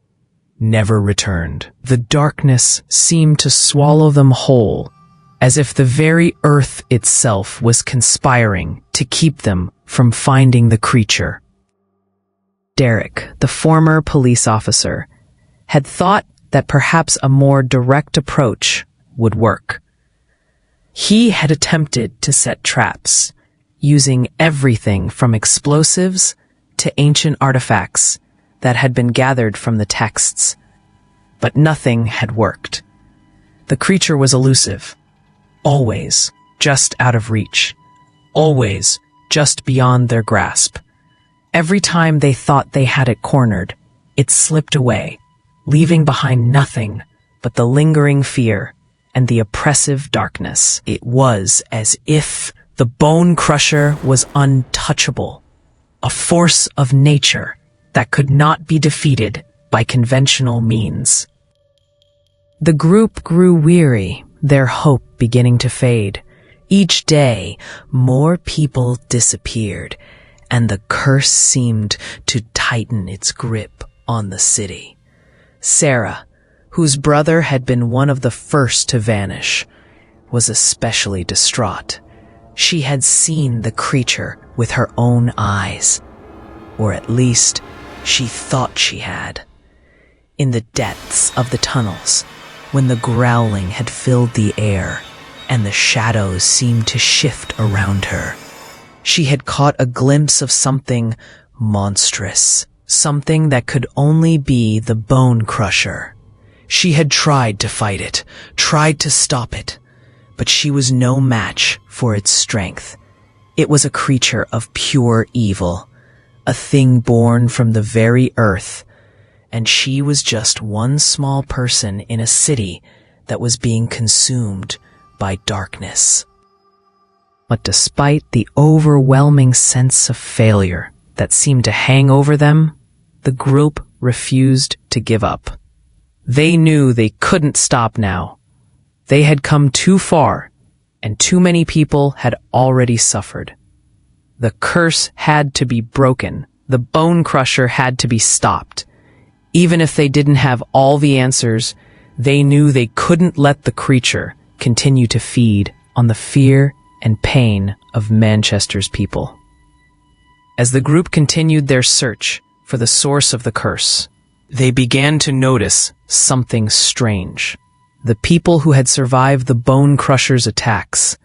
never returned. The darkness seemed to swallow them whole, as if the very earth itself was conspiring to keep them from finding the creature. Derek, the former police officer, had thought that perhaps a more direct approach would work. He had attempted to set traps, using everything from explosives to ancient artifacts that had been gathered from the texts, but nothing had worked. The creature was elusive, always just out of reach, always just beyond their grasp. Every time they thought they had it cornered, it slipped away, leaving behind nothing but the lingering fear and the oppressive darkness. It was as if the Bone Crusher was untouchable, a force of nature that could not be defeated by conventional means. The group grew weary, their hope beginning to fade. Each day, more people disappeared, and the curse seemed to tighten its grip on the city. Sarah, whose brother had been one of the first to vanish, was especially distraught. She had seen the creature with her own eyes, or at least she thought she had. In the depths of the tunnels, when the growling had filled the air and the shadows seemed to shift around her, she had caught a glimpse of something monstrous, something that could only be the Bone Crusher. She had tried to fight it, tried to stop it, but she was no match for its strength. It was a creature of pure evil, a thing born from the very earth, and she was just one small person in a city that was being consumed by darkness. But despite the overwhelming sense of failure that seemed to hang over them, the group refused to give up. They knew they couldn't stop now. They had come too far, and too many people had already suffered. The curse had to be broken. The bone crusher had to be stopped. Even if they didn't have all the answers, they knew they couldn't let the creature continue to feed on the fear and pain of Manchester's people. As the group continued their search for the source of the curse, they began to notice something strange. The people who had survived the bone crusher's attacks,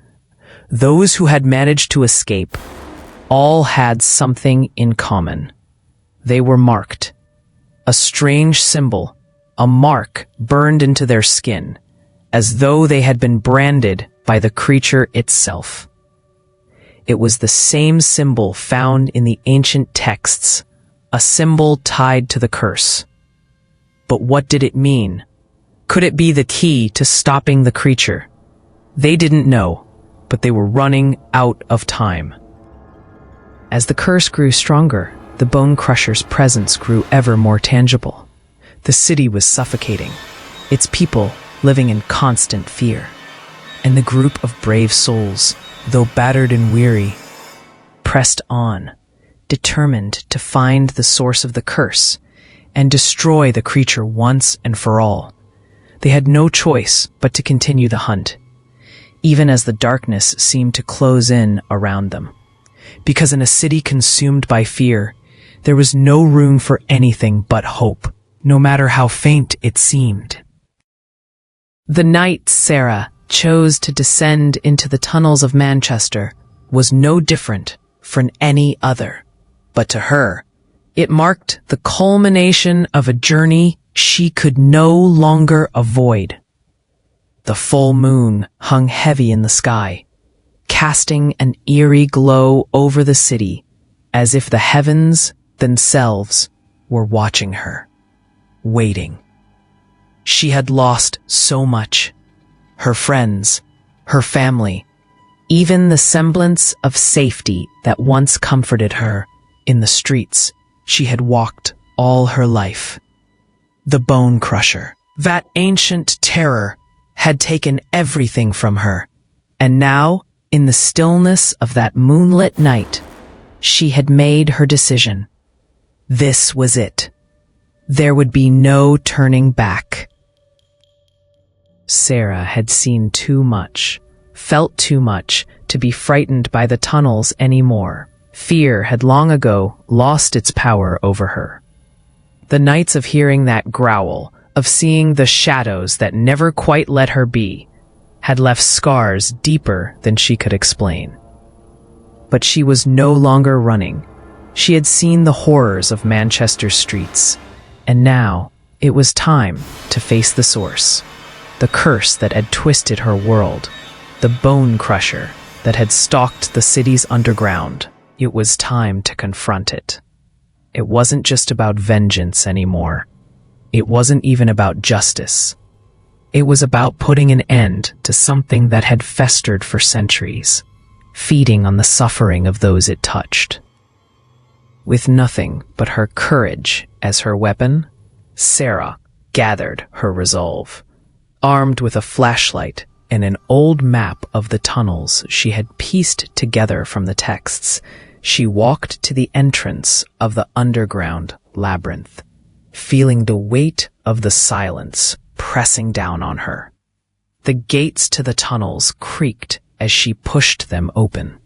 those who had managed to escape, all had something in common. They were marked. A strange symbol, a mark burned into their skin, as though they had been branded by the creature itself. It was the same symbol found in the ancient texts, a symbol tied to the curse. But what did it mean? Could it be the key to stopping the creature? They didn't know, but they were running out of time. As the curse grew stronger, the bone crusher's presence grew ever more tangible. The city was suffocating, its people living in constant fear. And the group of brave souls, though battered and weary, pressed on, determined to find the source of the curse and destroy the creature once and for all. They had no choice but to continue the hunt, even as the darkness seemed to close in around them. Because in a city consumed by fear, there was no room for anything but hope, no matter how faint it seemed. The night Sarah chose to descend into the tunnels of Manchester was no different from any other. But to her, it marked the culmination of a journey she could no longer avoid. The full moon hung heavy in the sky, casting an eerie glow over the city, as if the heavens themselves were watching her, waiting. She had lost so much. Her friends, her family, even the semblance of safety that once comforted her in the streets she had walked all her life. The bone crusher, that ancient terror, had taken everything from her, and now, in the stillness of that moonlit night, she had made her decision. This was it. There would be no turning back. Sarah had seen too much, felt too much, to be frightened by the tunnels anymore. Fear had long ago lost its power over her. The nights of hearing that growl, of seeing the shadows that never quite let her be, had left scars deeper than she could explain. But she was no longer running. She had seen the horrors of Manchester's streets, and now it was time to face the source. The curse that had twisted her world, the bone crusher that had stalked the city's underground. It was time to confront it. It wasn't just about vengeance anymore. It wasn't even about justice. It was about putting an end to something that had festered for centuries, feeding on the suffering of those it touched. With nothing but her courage as her weapon, Sarah gathered her resolve. Armed with a flashlight and an old map of the tunnels she had pieced together from the texts, she walked to the entrance of the underground labyrinth, feeling the weight of the silence pressing down on her. The gates to the tunnels creaked as she pushed them open,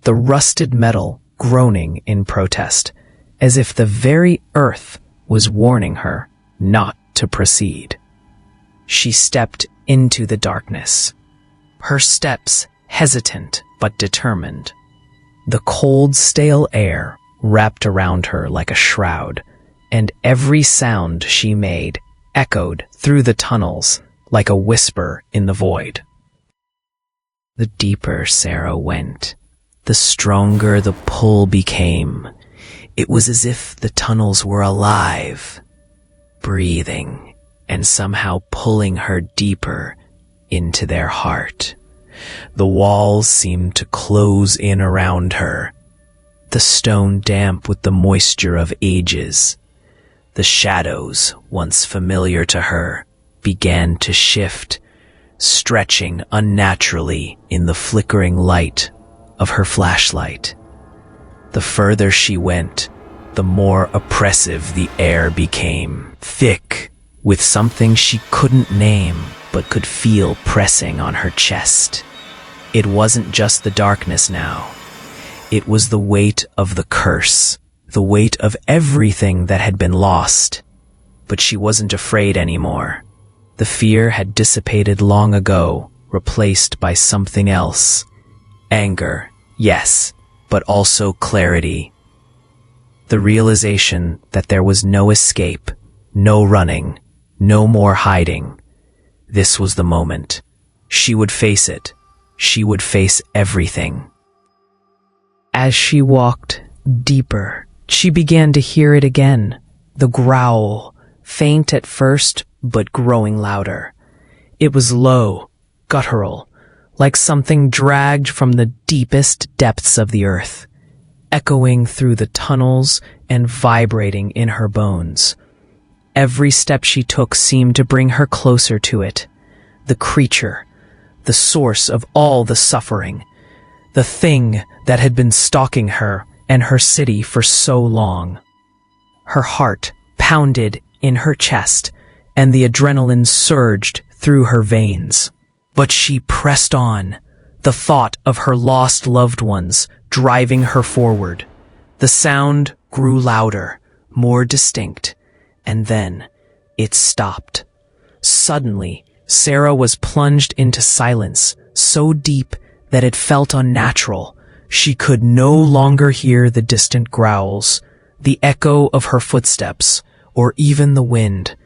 the rusted metal groaning in protest, as if the very earth was warning her not to proceed. She stepped into the darkness, her steps hesitant but determined. The cold, stale air wrapped around her like a shroud, and every sound she made echoed through the tunnels like a whisper in the void. The deeper Sarah went, the stronger the pull became. It was as if the tunnels were alive, breathing, and somehow pulling her deeper into their heart. The walls seemed to close in around her, the stone damp with the moisture of ages. The shadows, once familiar to her, began to shift, stretching unnaturally in the flickering light of her flashlight. The further she went, the more oppressive the air became, thick with something she couldn't name but could feel pressing on her chest. It wasn't just the darkness now. It was the weight of the curse, the weight of everything that had been lost. But she wasn't afraid anymore. The fear had dissipated long ago, replaced by something else. Anger, yes, but also clarity. The realization that there was no escape, no running, no more hiding. This was the moment. She would face it. She would face everything. As she walked deeper, she began to hear it again. The growl, faint at first, but growing louder. It was low, guttural, like something dragged from the deepest depths of the earth, echoing through the tunnels and vibrating in her bones. Every step she took seemed to bring her closer to it. The creature, the source of all the suffering, the thing that had been stalking her and her city for so long. Her heart pounded in her chest, and the adrenaline surged through her veins. But she pressed on, the thought of her lost loved ones driving her forward. The sound grew louder, more distinct, and then it stopped. Suddenly, Sarah was plunged into silence, so deep that it felt unnatural. She could no longer hear the distant growls, the echo of her footsteps, or even the wind.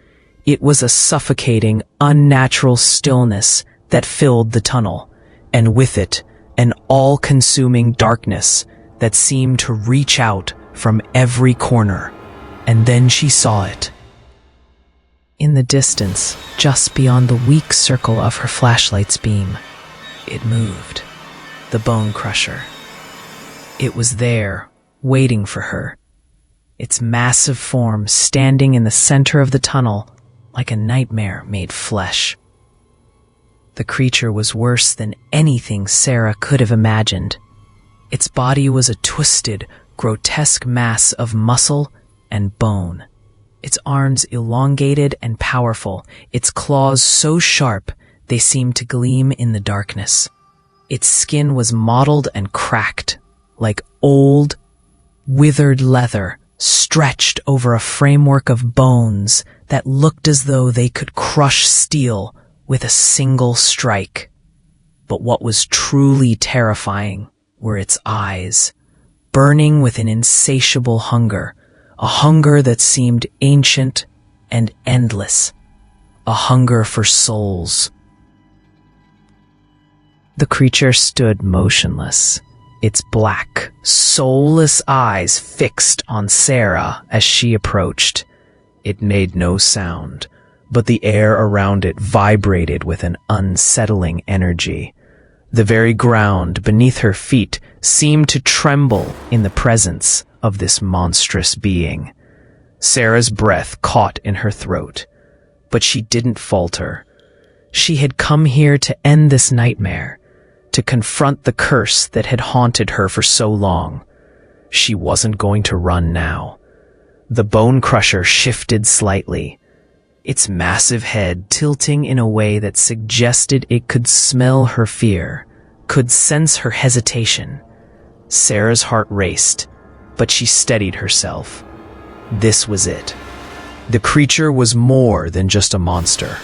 It was a suffocating, unnatural stillness that filled the tunnel, and with it, an all-consuming darkness that seemed to reach out from every corner. And then she saw it. In the distance, just beyond the weak circle of her flashlight's beam, it moved. The bone crusher. It was there, waiting for her. Its massive form standing in the center of the tunnel, like a nightmare made flesh. The creature was worse than anything Sarah could have imagined. Its body was a twisted, grotesque mass of muscle and bone. Its arms elongated and powerful, its claws so sharp they seemed to gleam in the darkness. Its skin was mottled and cracked, like old, withered leather stretched over a framework of bones that looked as though they could crush steel with a single strike. But what was truly terrifying were its eyes, burning with an insatiable hunger, a hunger that seemed ancient and endless, a hunger for souls. The creature stood motionless, its black, soulless eyes fixed on Sarah as she approached. It made no sound, but the air around it vibrated with an unsettling energy. The very ground beneath her feet seemed to tremble in the presence of this monstrous being. Sarah's breath caught in her throat, but she didn't falter. She had come here to end this nightmare, to confront the curse that had haunted her for so long. She wasn't going to run now. The bone crusher shifted slightly, its massive head tilting in a way that suggested it could smell her fear, could sense her hesitation. Sarah's heart raced, but she steadied herself. This was it. The creature was more than just a monster.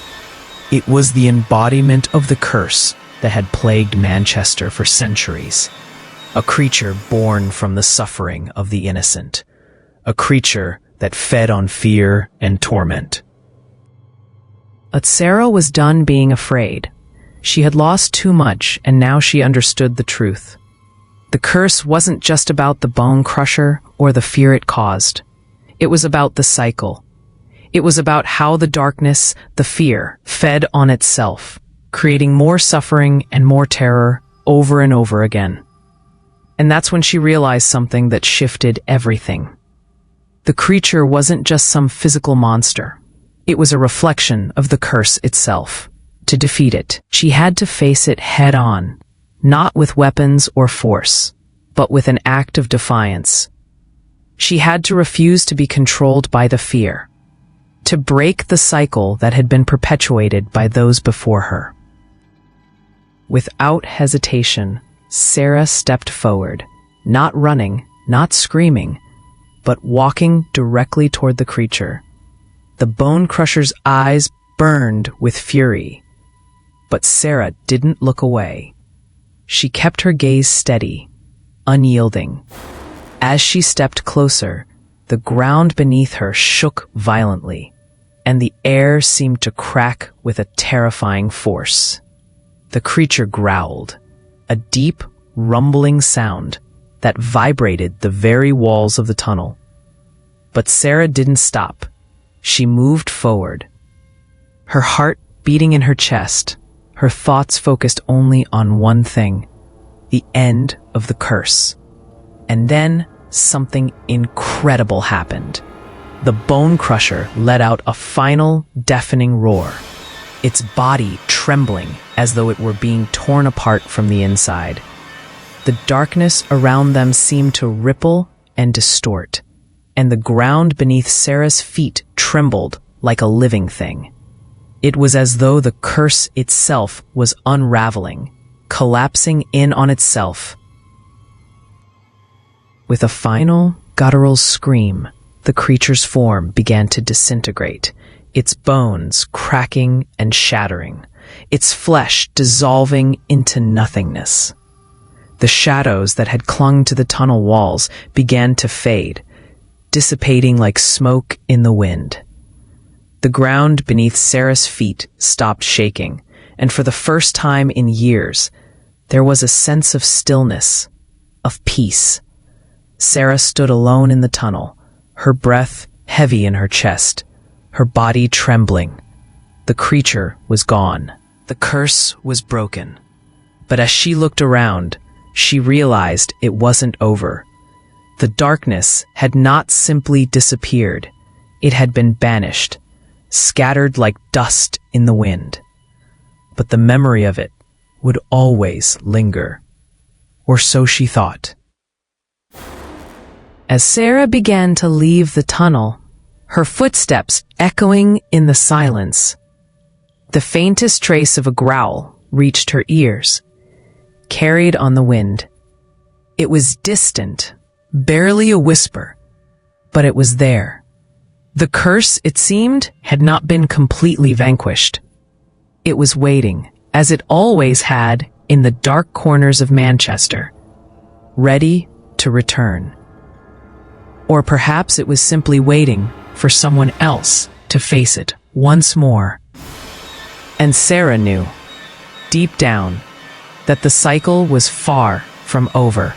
It was the embodiment of the curse that had plagued Manchester for centuries. A creature born from the suffering of the innocent. A creature that fed on fear and torment. But Sarah was done being afraid. She had lost too much, and now she understood the truth. The curse wasn't just about the bone crusher or the fear it caused. It was about the cycle. It was about how the darkness, the fear, fed on itself, creating more suffering and more terror over and over again. And that's when she realized something that shifted everything. The creature wasn't just some physical monster. It was a reflection of the curse itself. To defeat it, she had to face it head on, not with weapons or force, but with an act of defiance. She had to refuse to be controlled by the fear, to break the cycle that had been perpetuated by those before her. Without hesitation, Sarah stepped forward, not running, not screaming, but walking directly toward the creature. The bone crusher's eyes burned with fury, but Sarah didn't look away. She kept her gaze steady, unyielding. As she stepped closer, the ground beneath her shook violently, and the air seemed to crack with a terrifying force. The creature growled, a deep, rumbling sound that vibrated the very walls of the tunnel. But Sarah didn't stop. She moved forward, her heart beating in her chest, her thoughts focused only on one thing: the end of the curse. And then something incredible happened. The bone crusher let out a final, deafening roar, its body trembling as though it were being torn apart from the inside. The darkness around them seemed to ripple and distort, and the ground beneath Sarah's feet trembled like a living thing. It was as though the curse itself was unraveling, collapsing in on itself. With a final, guttural scream, the creature's form began to disintegrate, its bones cracking and shattering, its flesh dissolving into nothingness. The shadows that had clung to the tunnel walls began to fade, dissipating like smoke in the wind. The ground beneath Sarah's feet stopped shaking, and for the first time in years, there was a sense of stillness, of peace. Sarah stood alone in the tunnel, her breath heavy in her chest, her body trembling. The creature was gone. The curse was broken. But as she looked around, she realized it wasn't over. The darkness had not simply disappeared. It had been banished, scattered like dust in the wind. But the memory of it would always linger. Or so she thought. As Sarah began to leave the tunnel, her footsteps echoing in the silence, the faintest trace of a growl reached her ears, carried on the wind. It was distant, barely a whisper, but it was there. The curse, it seemed, had not been completely vanquished. It was waiting, as it always had, in the dark corners of Manchester, ready to return. Or perhaps it was simply waiting for someone else to face it once more. And Sarah knew, deep down, that the cycle was far from over.